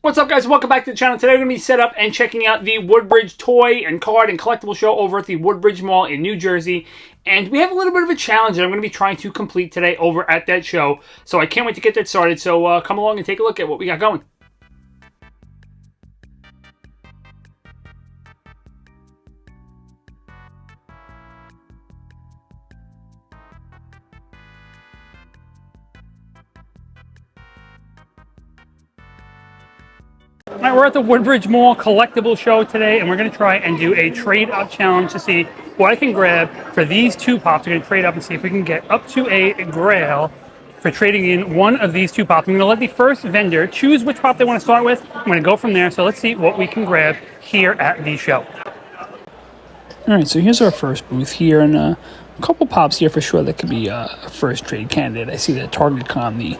What's up, guys? Welcome back to the channel. Today we're going to be set up and checking out the Woodbridge toy and card and collectible show over at the Woodbridge Mall in New Jersey. And we have a little bit of a challenge that I'm going to be trying to complete today over at that show. So I can't wait to get that started. So come along and take a look at what we got going. All right, we're at the Woodbridge Mall collectible show today, and we're going to try and do a trade-up challenge to see what I can grab for these two pops. We're going to trade up and see if we can get up to a grail for trading in one of these two pops. I'm going to let the first vendor choose which pop they want to start with. I'm going to go from there, so let's see what we can grab here at the show. All right, so here's our first booth here, and a couple pops here for sure that could be a first trade candidate. I see the Target Con, the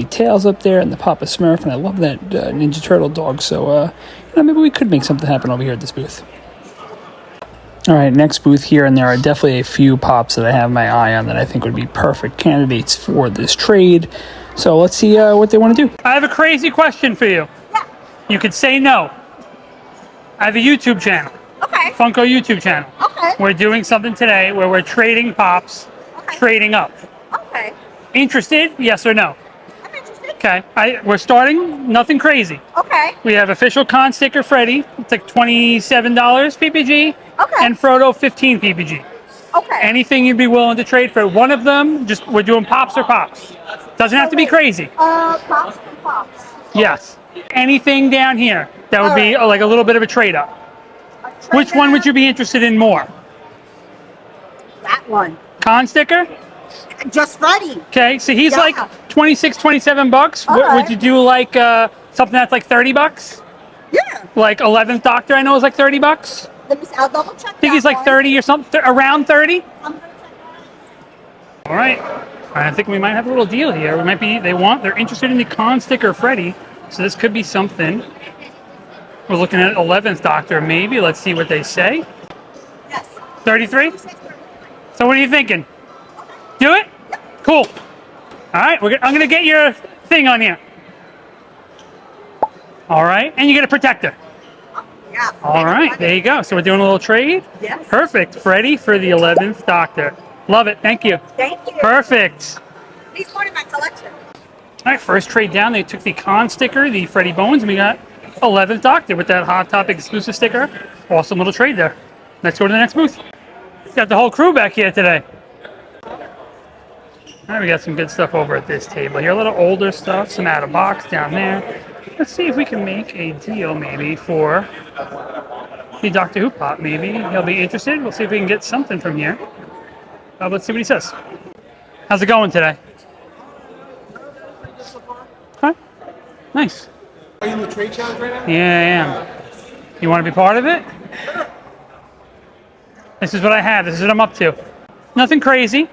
tails up there, and the Papa Smurf, and I love that Ninja Turtle dog, so maybe we could make something happen over here at this booth. All right, next booth here, and there are definitely a few pops that I have my eye on that I think would be perfect candidates for this trade. So let's see what they want to do. I have a crazy question for you. Yeah. You could say no. I have a YouTube channel. Okay. Funko YouTube channel. Okay. We're doing something today where we're trading pops, trading up. Okay. Interested? Yes or no? I'm interested. Okay. We're starting nothing crazy. Okay. We have official con sticker Freddy. It's like $27 PPG. Okay. And Frodo 15 PPG. Okay. Anything you'd be willing to trade for one of them? Just we're doing pops or pops. Doesn't have to be crazy. Pops and pops. Yes. Anything down here that would be like a little bit of a trade up. Which one would you be interested in more? That one. Con sticker? Just Freddy. Okay, so he's like 26, 27 bucks. Okay. Would you do like something that's like 30 bucks? Yeah. Like 11th Doctor, I know is like 30 bucks. I'll double check. I think he's like 30 or something, around 30. I'm gonna check that. All right. I think we might have a little deal here. We might be, they're interested in the con sticker Freddy. So this could be something. We're looking at 11th Doctor, maybe. Let's see what they say. Yes. 33? So what are you thinking? Do it? Cool. All right, I'm gonna get your thing on here. All right, and you get a protector. Yeah. All right, there you go. So we're doing a little trade? Yes. Perfect. Freddy for the 11th Doctor. Love it, thank you. Thank you. Perfect. He's part of my collection. All right, first trade down, they took the con sticker, the Freddy Bones, and we got 11th Doctor with that Hot Topic exclusive sticker. Awesome little trade there. Let's go to the next booth. Got the whole crew back here today. All right, we got some good stuff over at this table here. A little older stuff, some out of box down there. Let's see if we can make a deal maybe for the Doctor Who pop. Maybe he'll be interested. We'll see if we can get something from here. Let's see what he says. How's it going today? Okay. Nice. Are you in the trade challenge right now? Yeah, I am. You want to be part of it? This is what I have. This is what I'm up to. Nothing crazy.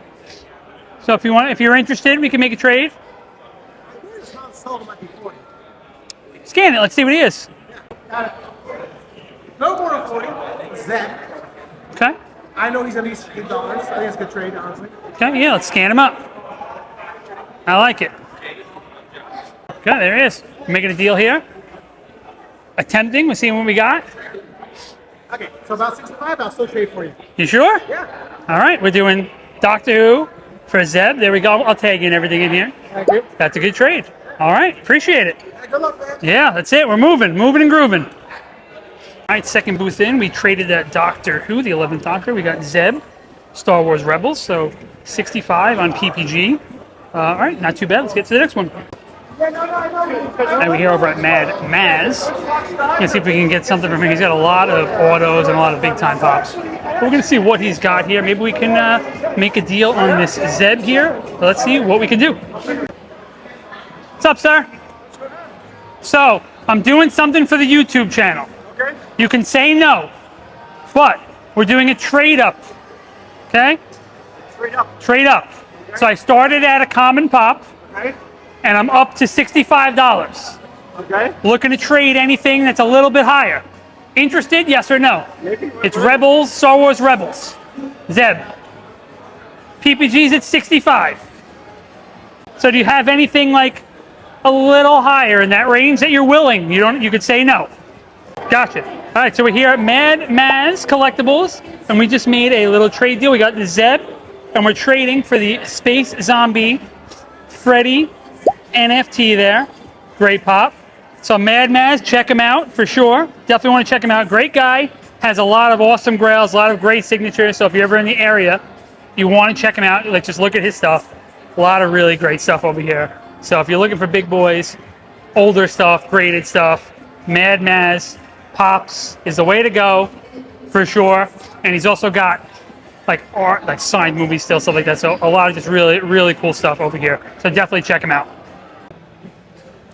So if you're interested, we can make a trade. Scan it. Let's see what he is. Got it. No more than 40. Zeb. Okay. I know he's at least $8. I think it's a good trade, honestly. Okay. Yeah. Let's scan him up. I like it. Okay. There he is. We're making a deal here. Attempting. We're seeing what we got. Okay. So about 65, I'll still trade for you. You sure? Yeah. All right. We're doing Doctor Who for Zeb. There we go. I'll tag in everything in here. Thank you. That's a good trade. All right. Appreciate it. Yeah, good luck, man. Yeah, that's it. We're moving and grooving. All right, second booth in. We traded that Doctor Who, the 11th Doctor. We got Zeb, Star Wars Rebels, so 65 on PPG. All right, not too bad. Let's get to the next one. All right, we're here over at Mad Maz. Let's see if we can get something from him. He's got a lot of autos and a lot of big-time pops. We're going to see what he's got here. Maybe we can make a deal on this Zeb here. Let's see what we can do. What's up, sir? So, I'm doing something for the YouTube channel. Okay. You can say no, but we're doing a trade up. Okay? Straight up. Trade up. So I started at a common pop, Okay. and I'm up to $65. Okay. Looking to trade anything that's a little bit higher. Interested? Yes or no? Maybe. It's Rebels, Star Wars Rebels. Zeb. PPG's at 65. So do you have anything like a little higher in that range that you're willing. You could say no. Gotcha. All right, so we're here at Mad Maz Collectibles, and we just made a little trade deal. We got the Zeb, and we're trading for the Space Zombie Freddy NFT there. Great pop. So Mad Maz, check him out for sure. Definitely want to check him out. Great guy. Has a lot of awesome grails, a lot of great signatures. So if you're ever in the area, you want to check him out. Like, just look at his stuff. A lot of really great stuff over here. So if you're looking for big boys, older stuff, graded stuff, Mad Maz Pops is the way to go for sure. And he's also got like art, like signed movies still, stuff like that. So a lot of just really, really cool stuff over here. So definitely check him out.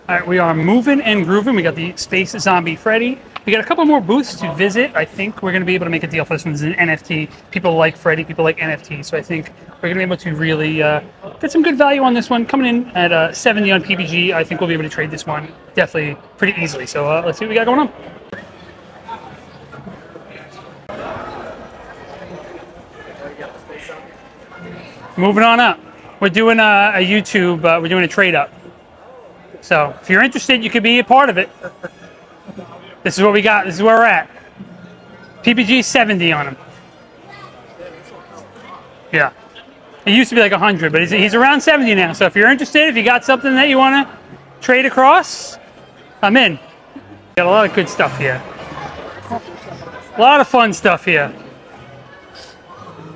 All right, we are moving and grooving. We got the Space Zombie Freddy. We got a couple more booths to visit. I think we're going to be able to make a deal for this one. This is an NFT. People like Freddy. People like NFTs. So I think we're going to be able to really get some good value on this one. Coming in at 70 on PPG, I think we'll be able to trade this one definitely pretty easily. So let's see what we got going on. Moving on up. We're doing a YouTube, we're doing a trade up. So if you're interested, you could be a part of it. This is what we got. This is where we're at. PPG 70 on him. Yeah. It used to be like 100, but he's around 70 now. So if you're interested, if you got something that you want to trade across, I'm in. Got a lot of good stuff here. A lot of fun stuff here.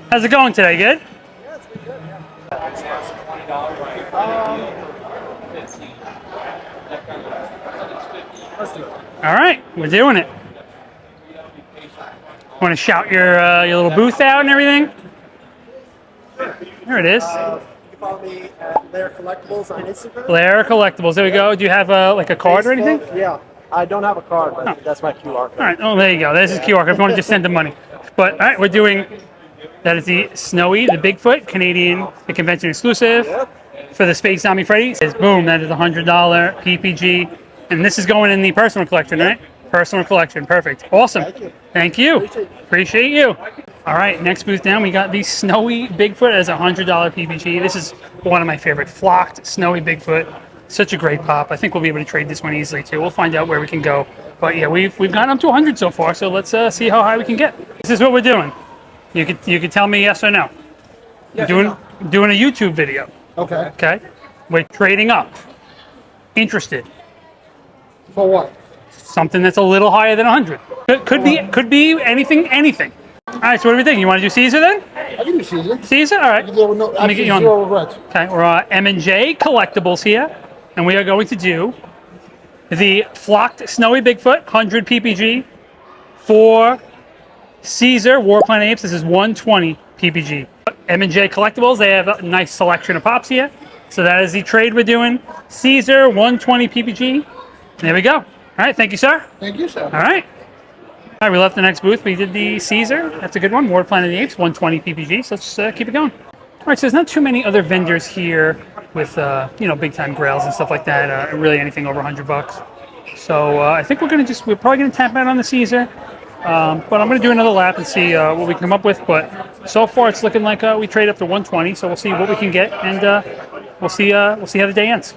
How's it going today? Good? Yeah, it's been good, yeah. Let's do it. All right, we're doing it. Want to shout your little booth out and everything? There it is. You can follow me at Lair Collectibles on Instagram. Lair Collectibles. There we go. Do you have like a card or anything? Yeah, I don't have a card, but that's my QR code. All right. Oh, there you go. There's his QR code if you want to just send the money. But all right, we're doing. That is the Snowy, the Bigfoot, Canadian, the convention exclusive for the Space Zombie Freddy. It says boom. That is $100 PPG. And this is going in the personal collection, right? Personal collection. Perfect. Awesome. Thank you. Appreciate you. All right, next booth down, we got the Snowy Bigfoot as $100 PPG. This is one of my favorite. Flocked Snowy Bigfoot. Such a great pop. I think we'll be able to trade this one easily, too. We'll find out where we can go. But, yeah, we've gotten up to 100 so far, so let's see how high we can get. This is what we're doing. You could tell me yes or no. Yeah, Doing a YouTube video. Okay. Okay? We're trading up. Interested. For what? Something that's a little higher than 100. Could be anything. All right, so what do we think? You want to do Caesar then? I can do Caesar. Caesar? All right. Let me get you on. Zero regrets. Okay, we're M&J Collectibles here, and we are going to do the Flocked Snowy Bigfoot, 100 PPG, for Caesar War Planet Apes. This is 120 PPG. M&J Collectibles, they have a nice selection of pops here. So that is the trade we're doing. Caesar, 120 PPG. There we go. All right, thank you, sir. Thank you, sir. All right. All right, we left the next booth. We did the Caesar. That's a good one. War Planet of the Apes, 120 PPG. So let's keep it going. All right, so there's not too many other vendors here with, big time grails and stuff like that. Really anything over $100. So I think we're probably going to tap out on the Caesar. But I'm going to do another lap and see what we can come up with. But so far, it's looking like we trade up to 120. So we'll see what we can get, and we'll see how the day ends.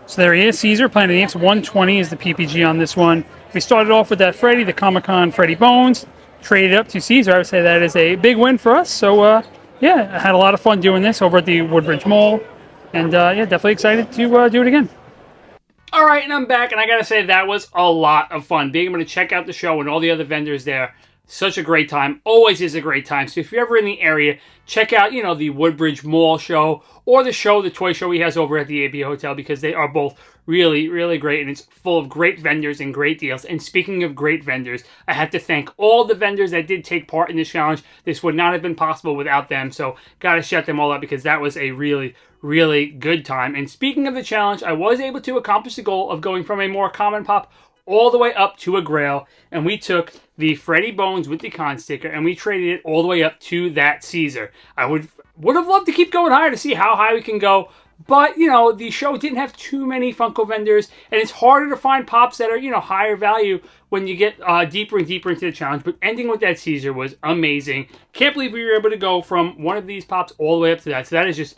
So there he is, Caesar, Planet of the Apes. 120 is the PPG on this one. We started off with that Freddy, the Comic-Con Freddy Bones. Traded up to Caesar. I would say that is a big win for us. So yeah, I had a lot of fun doing this over at the Woodbridge Mall, and yeah, definitely excited to do it again. All right, and I'm back, and I gotta say that was a lot of fun. Being able to check out the show and all the other vendors there, such a great time. Always is a great time. So if you're ever in the area, check out, the Woodbridge Mall show or the toy show he has over at the AB Hotel, because they are both really, really great, and it's full of great vendors and great deals. And speaking of great vendors, I have to thank all the vendors that did take part in this challenge. This would not have been possible without them, so gotta shout them all out, because that was a really, really good time. And speaking of the challenge, I was able to accomplish the goal of going from a more common pop all the way up to a grail, and we took the Freddy Bones with the con sticker and we traded it all the way up to that Caesar. I would have loved to keep going higher to see how high we can go, but the show didn't have too many Funko vendors, and it's harder to find pops that are higher value when you get deeper and deeper into the challenge. But ending with that Caesar was amazing. Can't believe we were able to go from one of these pops all the way up to that. So that is just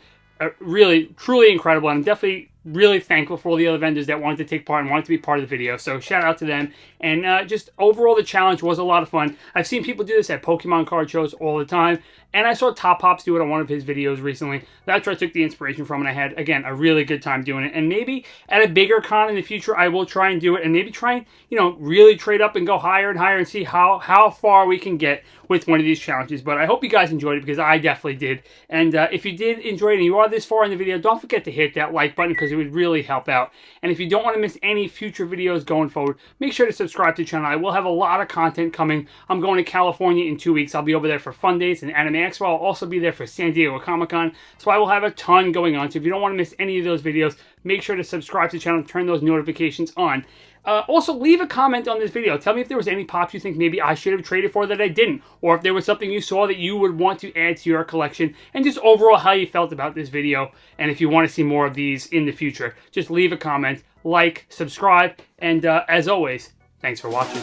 really, truly incredible. And I'm definitely really thankful for all the other vendors that wanted to take part and wanted to be part of the video. So shout out to them. And just overall, the challenge was a lot of fun. I've seen people do this at Pokemon card shows all the time. And I saw Top Pops do it on one of his videos recently. That's where I took the inspiration from, and I had, again, a really good time doing it. And maybe at a bigger con in the future, I will try and do it, and maybe try and, you know, really trade up and go higher and higher and see how far we can get with one of these challenges. But I hope you guys enjoyed it, because I definitely did. And if you did enjoy it and you are this far in the video, don't forget to hit that like button, because it would really help out. And if you don't want to miss any future videos going forward, make sure to subscribe to the channel. I will have a lot of content coming. I'm going to California in 2 weeks. I'll be over there for Fun Days and Anime Expo. I'll also be there for San Diego Comic-Con. So I will have a ton going on. So if you don't want to miss any of those videos, make sure to subscribe to the channel and turn those notifications on. Also, leave a comment on this video. Tell me if there was any pops you think maybe I should have traded for that I didn't. Or if there was something you saw that you would want to add to your collection. And just overall how you felt about this video. And if you want to see more of these in the future, just leave a comment, like, subscribe. And as always, thanks for watching.